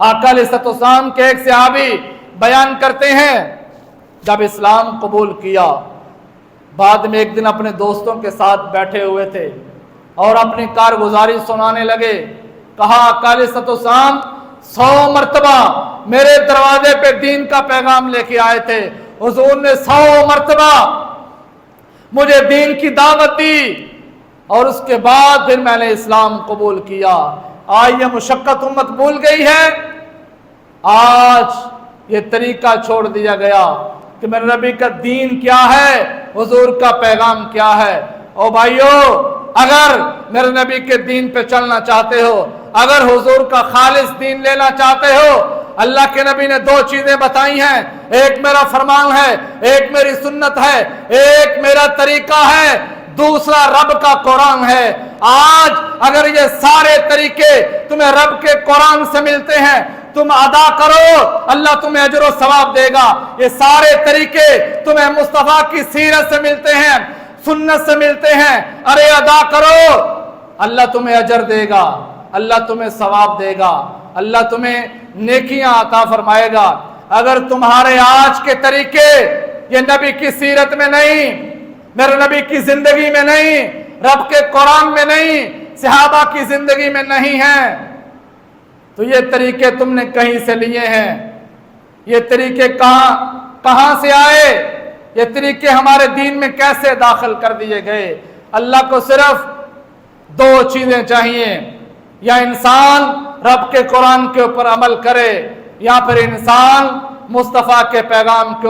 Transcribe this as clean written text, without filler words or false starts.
आका अलैहिस्सलाम के एक सहाबी बयान करते हैं, जब इस्लाम कबूल किया, बाद में एक दिन अपने दोस्तों के साथ बैठे हुए थे और अपनी कारगुजारी सुनाने लगे। कहा, आका अलैहिस्सलाम 100 मरतबा मेरे दरवाजे पे दीन का पैगाम लेके आए थे। हुजूर ने 100 मरतबा मुझे दीन की दावत दी और उसके बाद फिर मैंने इस्लाम कबूल किया। आज ये मुशक्कत उम्मत भूल गई है। आज ये तरीका छोड़ दिया गया कि मेरे नबी का दीन क्या है, हुजूर का पैगाम क्या है। ओ भाइयों, अगर मेरे नबी के दीन पे चलना चाहते हो, अगर हुजूर का खालिस दीन लेना चाहते हो, अल्लाह के नबी ने 2 चीजें बताई हैं, एक मेरा फरमान है, एक मेरी सुन्नत है, एक मेरा तरीका है, दूसरा रब का कुरान है। आज अगर ये सारे तरीके तुम्हें रब के कुरान से मिलते हैं, तुम अदा करो, अल्लाह तुम्हें अजर और सवाब देगा। ये सारे तरीके तुम्हें मुस्तफा की सीरत से मिलते हैं, सुन्नत से मिलते हैं, अरे अदा करो, अल्लाह तुम्हें अजर देगा, अल्लाह तुम्हें सवाब देगा, अल्लाह तुम्हें नेकियां अता फरमाएगा। अगर तुम्हारे आज के तरीके ये नबी की सीरत में नहीं, मेरे नबी की जिंदगी में नहीं, रब के कुरान में नहीं, सहाबा की जिंदगी में नहीं है, तो ये तरीके तुमने कहीं से लिए हैं। ये तरीके कहां से आए? ये तरीके हमारे दीन में कैसे दाखिल कर दिए गए? अल्लाह को सिर्फ 2 चीजें चाहिए, या इंसान रब के कुरान के ऊपर अमल करे, या फिर इंसान मुस्तफा के पैगाम के